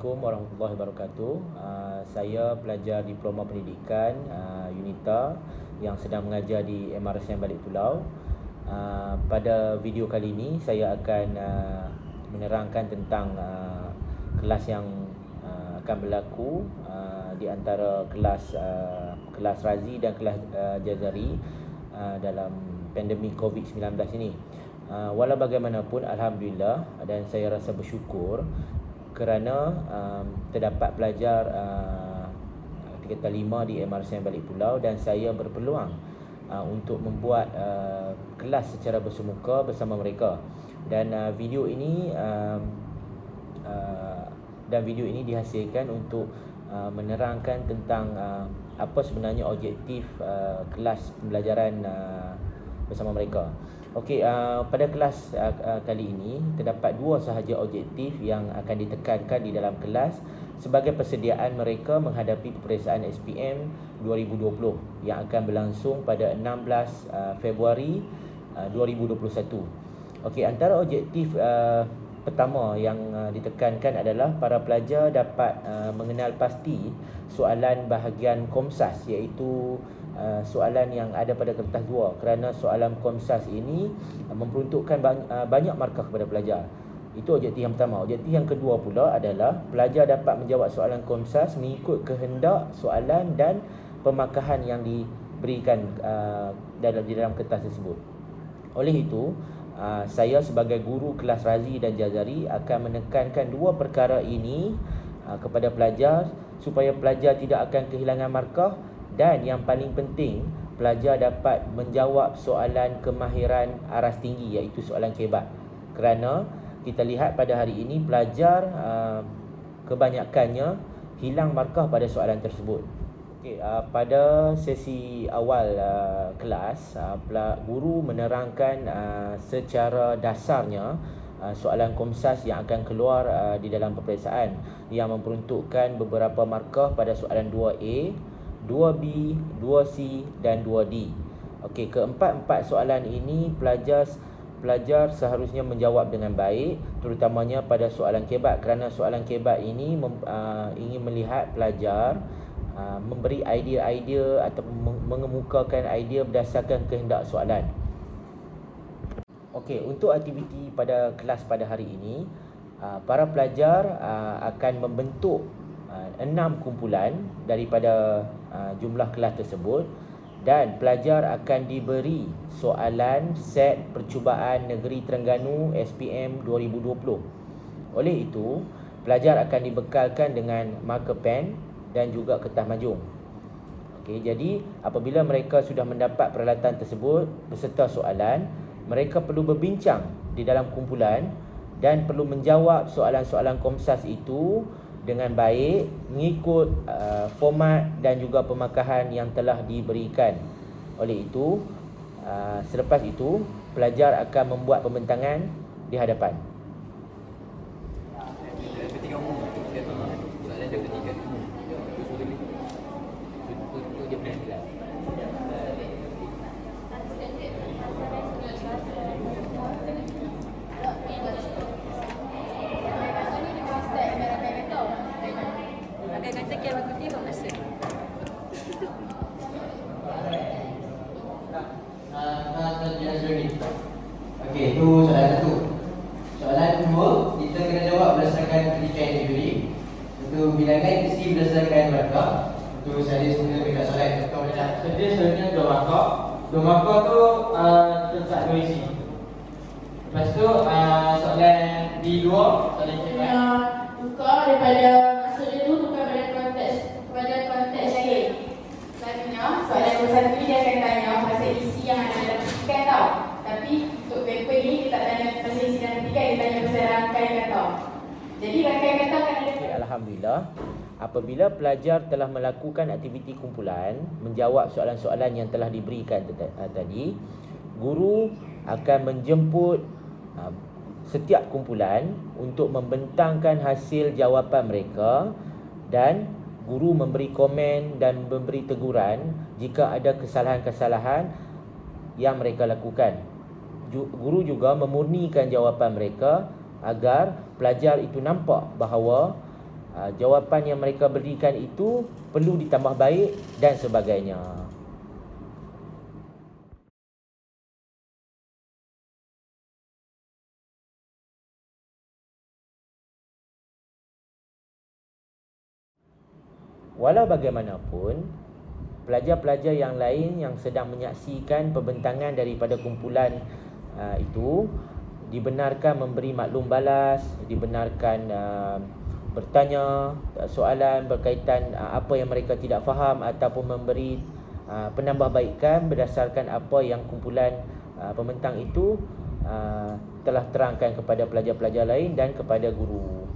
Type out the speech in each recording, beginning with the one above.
Assalamualaikum warahmatullahi wabarakatuh. Saya pelajar Diploma Pendidikan UNITA yang sedang mengajar di MRSM Balik Pulau. Pada video kali ini saya akan menerangkan tentang kelas yang akan berlaku di antara kelas Razi dan kelas Jazari dalam pandemik COVID-19 ini. Walau bagaimanapun, alhamdulillah, dan saya rasa bersyukur kerana terdapat pelajar tingkatan 5 di MRSM Balik Pulau dan saya berpeluang untuk membuat kelas secara bersemuka bersama mereka. Dan video ini dihasilkan untuk menerangkan tentang apa sebenarnya objektif kelas pembelajaran bersama mereka. Okey, pada kelas kali ini terdapat dua sahaja objektif yang akan ditekankan di dalam kelas sebagai persediaan mereka menghadapi peperiksaan SPM 2020 yang akan berlangsung pada 16 Februari 2021. Okey, antara objektif pertama yang ditekankan adalah para pelajar dapat mengenal pasti soalan bahagian Komsas, iaitu soalan yang ada pada kertas 2, kerana soalan Komsas ini memperuntukkan banyak markah kepada pelajar. Itu objektif yang pertama. Objektif yang kedua pula adalah pelajar dapat menjawab soalan Komsas mengikut kehendak soalan dan pemakahan yang diberikan di dalam kertas tersebut. Oleh itu, saya sebagai guru kelas Razi dan Jazari akan menekankan dua perkara ini kepada pelajar supaya pelajar tidak akan kehilangan markah, dan yang paling penting, pelajar dapat menjawab soalan kemahiran aras tinggi, iaitu soalan kebat. Kerana kita lihat pada hari ini pelajar kebanyakannya hilang markah pada soalan tersebut. Okey, pada sesi awal kelas, guru menerangkan secara dasarnya soalan Komsas yang akan keluar di dalam peperiksaan, yang memperuntukkan beberapa markah pada soalan 2A, 2B, 2C dan 2D. Okey, keempat-empat soalan ini pelajar seharusnya menjawab dengan baik, terutamanya pada soalan kebat, kerana soalan kebat ini ingin melihat pelajar memberi idea-idea atau mengemukakan idea berdasarkan kehendak soalan. Okey, untuk aktiviti pada kelas pada hari ini, para pelajar akan membentuk 6 kumpulan daripada jumlah kelas tersebut, dan pelajar akan diberi soalan set percubaan negeri Terengganu SPM 2020. Oleh itu, pelajar akan dibekalkan dengan marker pen dan juga kertas majung. Okey, jadi apabila mereka sudah mendapat peralatan tersebut beserta soalan, mereka perlu berbincang di dalam kumpulan dan perlu menjawab soalan-soalan Komsas itu dengan baik mengikut format dan juga pemakahan yang telah diberikan. Oleh itu, selepas itu pelajar akan membuat pembentangan di hadapan. Okey, itu soalan satu. Soalan kedua, kita kena jawab berdasarkan pendidikan individu. Untuk bilangan mesti berdasarkan markah. Untuk saya sebenarnya dekat soalan contoh macam dia sebenarnya 2 markah. 2 markah tu terletak 2 isi. Lepas tu soalan D2, soalan kita tukar daripada maksudnya tu tukar kepada konteks lain. Selalunya soalan nombor 1 ni dia akan tanya pasal isi yang ada dalam petikan tau. Tapi untuk paper ni dia tak tanya pasal isi dalam petikan, dia tanya pasal rangkaian kata. Jadi rangkaian kata akan ada. Alhamdulillah, apabila pelajar telah melakukan aktiviti kumpulan, menjawab soalan-soalan yang telah diberikan tadi, guru akan menjemput setiap kumpulan untuk membentangkan hasil jawapan mereka, dan guru memberi komen dan memberi teguran jika ada kesalahan-kesalahan yang mereka lakukan. Guru juga memurnikan jawapan mereka agar pelajar itu nampak bahawa jawapan yang mereka berikan itu perlu ditambah baik dan sebagainya. Walau bagaimanapun, pelajar-pelajar yang lain yang sedang menyaksikan pembentangan daripada kumpulan itu dibenarkan memberi maklum balas, dibenarkan bertanya soalan berkaitan apa yang mereka tidak faham ataupun memberi penambahbaikan berdasarkan apa yang kumpulan pembentang itu telah terangkan kepada pelajar-pelajar lain dan kepada guru.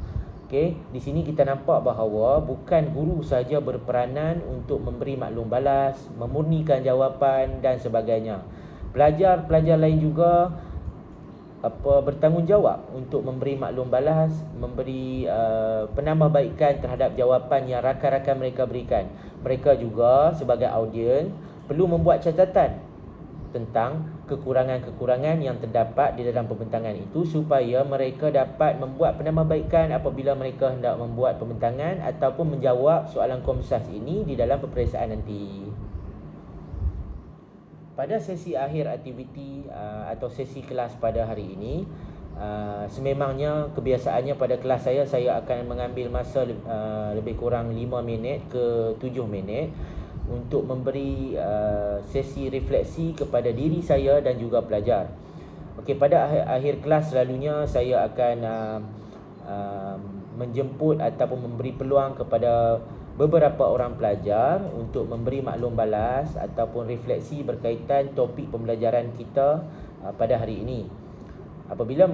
Okey, di sini kita nampak bahawa bukan guru saja berperanan untuk memberi maklum balas, memurnikan jawapan dan sebagainya. Pelajar-pelajar lain juga bertanggungjawab untuk memberi maklum balas, memberi penambahbaikan terhadap jawapan yang rakan-rakan mereka berikan. Mereka juga sebagai audiens perlu membuat catatan tentang kekurangan-kekurangan yang terdapat di dalam pembentangan itu supaya mereka dapat membuat penambahbaikan apabila mereka hendak membuat pembentangan ataupun menjawab soalan Komsas ini di dalam peperiksaan nanti. Pada sesi akhir aktiviti atau sesi kelas pada hari ini, sememangnya kebiasaannya pada kelas saya akan mengambil masa lebih kurang 5 minit ke 7 minit untuk memberi sesi refleksi kepada diri saya dan juga pelajar. Okey, pada akhir kelas selalunya saya akan menjemput ataupun memberi peluang kepada beberapa orang pelajar untuk memberi maklum balas ataupun refleksi berkaitan topik pembelajaran kita pada hari ini. Apabila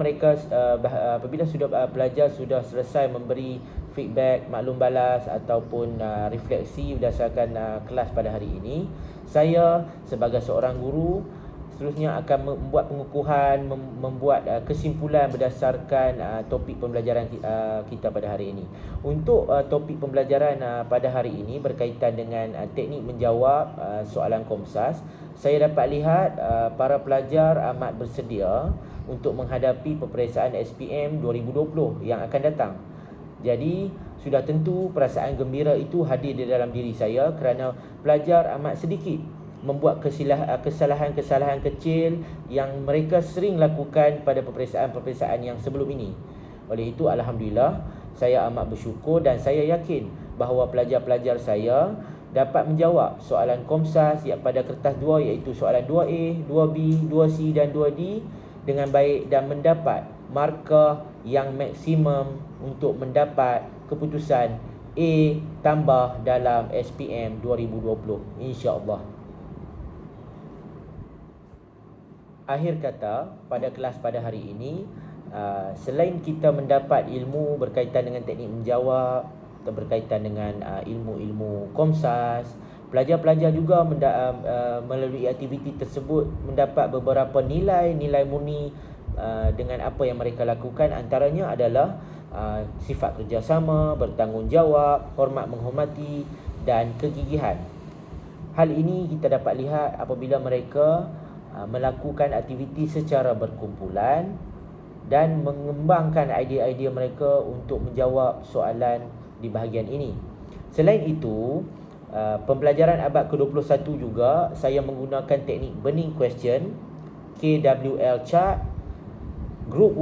pelajar sudah selesai memberi feedback, maklum balas ataupun refleksi berdasarkan kelas pada hari ini, saya sebagai seorang guru seterusnya akan membuat pengukuhan, membuat kesimpulan berdasarkan topik pembelajaran kita pada hari ini. Untuk topik pembelajaran pada hari ini berkaitan dengan teknik menjawab soalan Komsas, saya dapat lihat para pelajar amat bersedia untuk menghadapi peperiksaan SPM 2020 yang akan datang. Jadi sudah tentu perasaan gembira itu hadir di dalam diri saya kerana pelajar amat sedikit membuat kesalahan-kesalahan kecil yang mereka sering lakukan pada peperiksaan-peperiksaan yang sebelum ini. Oleh itu, alhamdulillah, saya amat bersyukur dan saya yakin bahawa pelajar-pelajar saya dapat menjawab soalan Komsas yang pada kertas 2 iaitu soalan 2A, 2B, 2C dan 2D dengan baik dan mendapat markah yang maksimum untuk mendapat keputusan A tambah dalam SPM 2020, insya-Allah. Akhir kata, pada kelas pada hari ini, selain kita mendapat ilmu berkaitan dengan teknik menjawab atau berkaitan dengan ilmu-ilmu Komsas, pelajar-pelajar juga melalui aktiviti tersebut mendapat beberapa nilai murni dengan apa yang mereka lakukan. Antaranya adalah sifat kerjasama, bertanggungjawab, hormat menghormati dan kegigihan. Hal ini kita dapat lihat apabila mereka melakukan aktiviti secara berkumpulan dan mengembangkan idea-idea mereka untuk menjawab soalan di bahagian ini. Selain itu, pembelajaran abad ke-21 juga saya menggunakan teknik burning question, KWL chart, group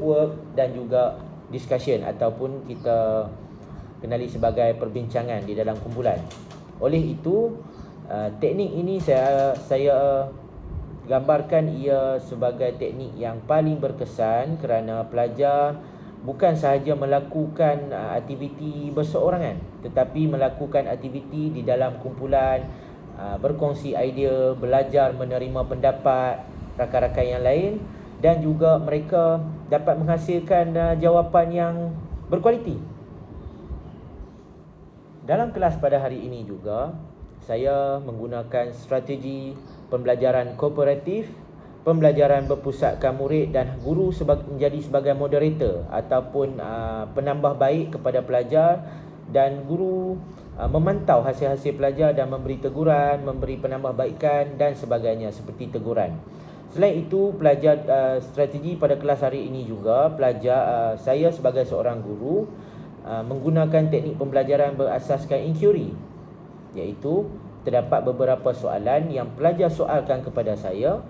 work dan juga discussion ataupun kita kenali sebagai perbincangan di dalam kumpulan. Oleh itu, teknik ini saya gambarkan ia sebagai teknik yang paling berkesan kerana pelajar bukan sahaja melakukan aktiviti berseorangan tetapi melakukan aktiviti di dalam kumpulan, berkongsi idea, belajar menerima pendapat rakan-rakan yang lain dan juga mereka dapat menghasilkan jawapan yang berkualiti. Dalam kelas pada hari ini juga saya menggunakan strategi pembelajaran kooperatif, pembelajaran berpusatkan murid dan guru menjadi sebagai moderator ataupun penambah baik kepada pelajar dan guru memantau hasil-hasil pelajar dan memberi teguran, memberi penambahbaikan dan sebagainya seperti teguran. Selain itu, strategi pada kelas hari ini juga saya sebagai seorang guru menggunakan teknik pembelajaran berasaskan inquiry, iaitu terdapat beberapa soalan yang pelajar soalkan kepada saya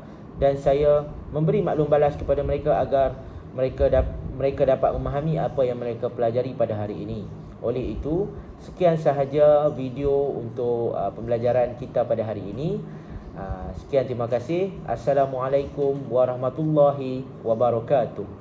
dan saya memberi maklum balas kepada mereka agar mereka dapat memahami apa yang mereka pelajari pada hari ini. Oleh itu, sekian sahaja video untuk pembelajaran kita pada hari ini. Sekian, terima kasih. Assalamualaikum warahmatullahi wabarakatuh.